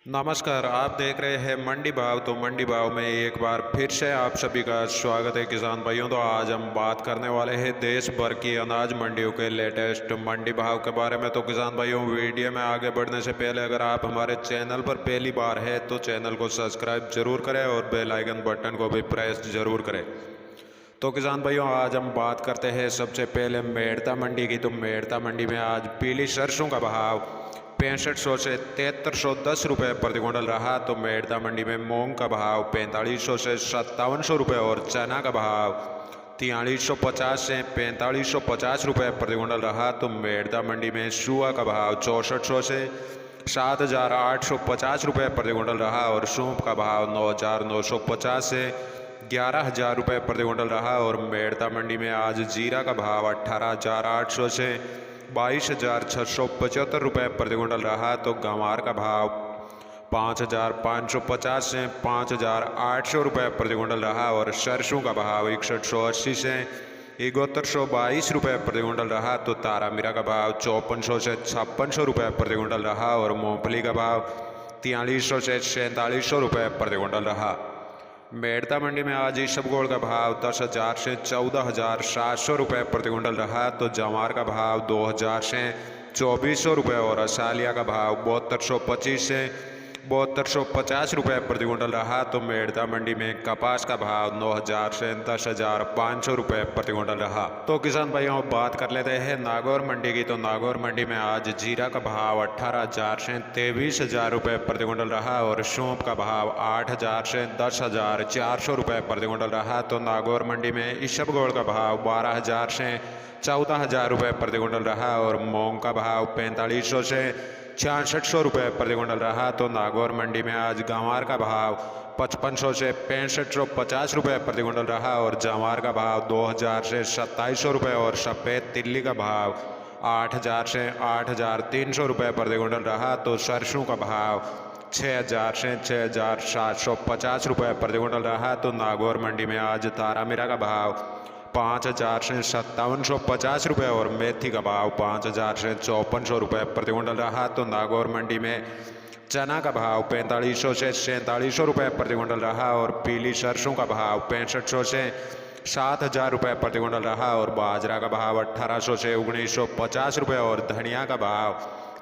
नमस्कार, आप देख रहे हैं मंडी भाव। तो मंडी भाव में एक बार फिर से आप सभी का स्वागत है किसान भाइयों। तो आज हम बात करने वाले हैं देश भर की अनाज मंडियों के लेटेस्ट मंडी भाव के बारे में। तो किसान भाइयों, वीडियो में आगे बढ़ने से पहले अगर आप हमारे चैनल पर पहली बार है तो चैनल को सब्सक्राइब जरूर करें और बेल आइकन बटन को भी प्रेस जरूर करें। तो किसान भाइयों, आज हम बात करते हैं सबसे पहले मेड़ता मंडी की। तो मेड़ता मंडी में आज पीली सरसों का भाव 6500 से 7310 रुपये प्रति क्विंटल रहा। तो मेड़ता मंडी में मूंग का भाव 4500 से 5700 रुपये और चना का भाव 4350 से 4550 रुपये प्रति क्विंटल रहा। तो मेड़ता मंडी में सुआ का भाव 6400 से 7850 रुपये प्रति क्विंटल रहा और सूप का भाव 9950 से 11000 रुपये प्रति क्विंटल रहा। और मेड़ता मंडी में आज जीरा का भाव 18800 से 22675 रुपये प्रति क्विंटल रहा। तो गंवार का भाव 5550 से 5800 रुपये प्रति क्विंटल रहा और सरसों का भाव 6180 से 7122 रुपये प्रति क्विंटल रहा। तो तारा मीरा का भाव 5400 से 5600 रुपये प्रति क्विंटल रहा और मूंगफली का भाव 4300 से 4700 रुपये प्रति क्विंटल रहा। मेड़ता मंडी में आज इसबगोल का भाव 10,000 से 14,700 रुपये प्रति क्विंटल रहा। तो जवार का भाव 2,000 से 2400 रुपये और असालिया का भाव 7225 से 7250 रुपये प्रति क्विंटल रहा। तो मेड़ता मंडी में कपास का भाव 9,000 से 10,500 रुपये प्रति क्विंटल रहा। तो किसान भाइयों, बात कर लेते हैं नागौर मंडी की। तो नागौर मंडी में आज जीरा का भाव 18,000 से 23,000 रुपये प्रति क्विंटल रहा और सौंफ का भाव 8,000 से 10,400 रुपये प्रति क्विंटल रहा। तो नागौर मंडी में इसबगोल का भाव 12,000 से 14,000 रुपये प्रति क्विंटल रहा और मूंग का भाव 4500 से 6600 रुपये प्रति क्विंटल रहा। तो नागौर मंडी में आज गंवार का भाव 5500 से 6550 रुपये प्रति क्विंटल रहा और जवार का भाव 2000 से 2700 रुपये और सफ़ेद तिल्ली का भाव 8000 से 8300 रुपये प्रति क्विंटल रहा। तो सरसों का भाव 6000 से 6750 रुपये प्रति क्विंटल रहा। तो नागौर मंडी में आज तारा मीरा का भाव 5000 से 5750 रुपये और मेथी का भाव 5000 से 5400 रुपये प्रति क्विंटल रहा। तो नागौर मंडी में चना का भाव 4500 से 4700 रुपये प्रति क्विंटल रहा और पीली सरसों का भाव 6500 से 7000 रुपये प्रति क्विंटल रहा और बाजरा का भाव 1800 से 1950 रुपये और धनिया का भाव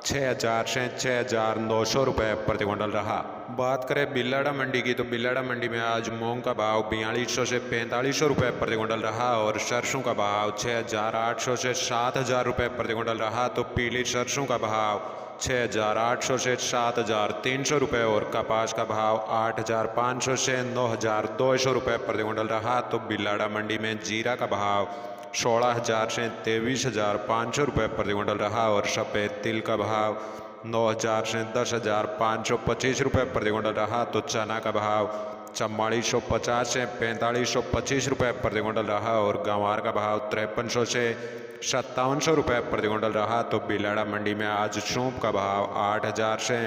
6000 से 6900 रुपये प्रति क्विंटल रहा। बात करें बिलाड़ा मंडी की। तो बिलाड़ा मंडी में आज मूंग का भाव 4200 से 4500 रुपये प्रति क्विंटल रहा और सरसों का भाव 6800 से 7000 रुपये प्रति क्विंटल रहा। तो पीली सरसों का भाव 6800 से 7300 रुपये और कपास का भाव 8500 से 9200 रुपये प्रति क्विंटल रहा। तो बिलाड़ा मंडी में जीरा का भाव 16,000 से 23,500 रुपये प्रति क्विंटल रहा और सफ़ेद तिल का भाव 9,000 से 10,525 रुपये प्रति क्विंटल रहा। तो चना का भाव 4450 से 4525 रुपये प्रति क्विंटल रहा और गंवार का भाव 5300 से 5700 रुपये प्रति क्विंटल रहा। तो बिलाड़ा मंडी में आज सूप का भाव 8,000 से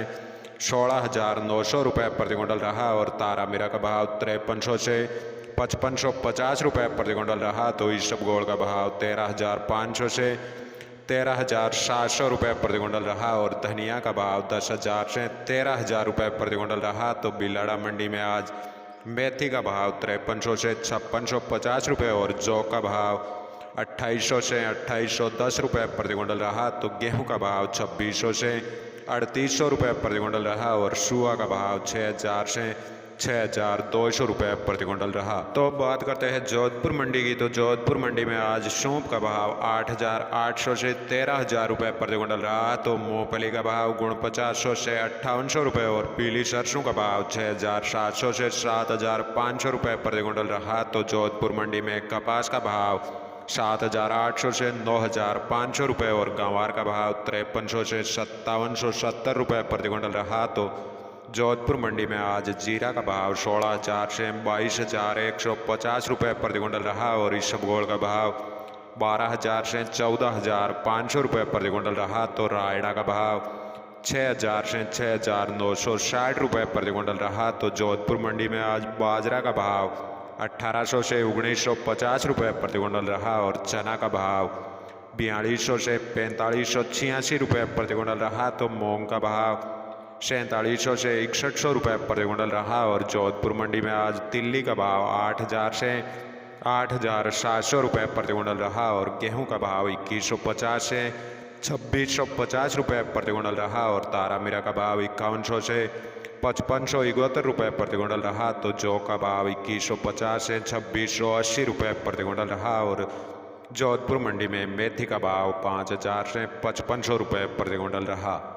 16,900 रुपये प्रति क्विंटल रहा और तारा मीरा का भाव 5300 से 5550 रुपये प्रति क्विंटल रहा। तो इसबगोल का भाव 13,500 से 13,700 रुपये प्रति क्विंटल रहा और धनिया का भाव 10,000 से 13,000 रुपये प्रति क्विंटल रहा। तो बिलाड़ा मंडी में आज मेथी का भाव 5300 से 5650 रुपये और जौ का भाव 2800 से 2810 रुपये प्रति क्विंटल रहा। तो गेहूं का भाव 2600 से 3800 रुपये प्रति क्विंटल रहा और सुआ का भाव 6000 से 6200 रुपये प्रति क्विंटल रहा। तो बात करते हैं जोधपुर मंडी की। तो जोधपुर मंडी में आज सौंफ का भाव 8800 से 13,000 रुपये प्रति क्विंटल रहा। तो मूंगफली का भाव 4900 से 5800 रुपये और पीली सरसों का भाव 6700 से 7500 रुपये प्रति क्विंटल रहा। तो जोधपुर मंडी में कपास का भाव 7800 से 9500 रुपये और गंवार का भाव 5300 से 5770 रुपये प्रति क्विंटल रहा। तो जोधपुर मंडी में आज जीरा का भाव 16,000 से 22,150 रुपये प्रति क्विंटल रहा और इसबगोल का भाव 12,000 से 14,500 रुपये प्रति क्विंटल रहा। तो रायडा का भाव 6,000 से 6,960 रुपये प्रति क्विंटल रहा। तो जोधपुर मंडी में आज बाजरा का भाव 1800 से 1950 रुपये प्रति क्विंटल रहा और चना का भाव 4200 से 4586 रुपये प्रति क्विंटल रहा। तो मूंग का भाव 4700 से 6100 रुपये प्रति क्विंटल रहा। और जोधपुर मंडी में आज तिल्ली का भाव 8000 से 8700 रुपये प्रति क्विंटल रहा। और गेहूं का भाव 2150 से 2650 रुपये प्रति क्विंटल रहा। और तारा मीरा का भाव 5100 से 5571 रुपये प्रति क्विंटल रहा। तो जौ का भाव 2150 से 2680 रुपये प्रति क्विंटल रहा। और जोधपुर मंडी में मेथी का भाव 5000 से 5500 रुपये प्रति क्विंटल रहा।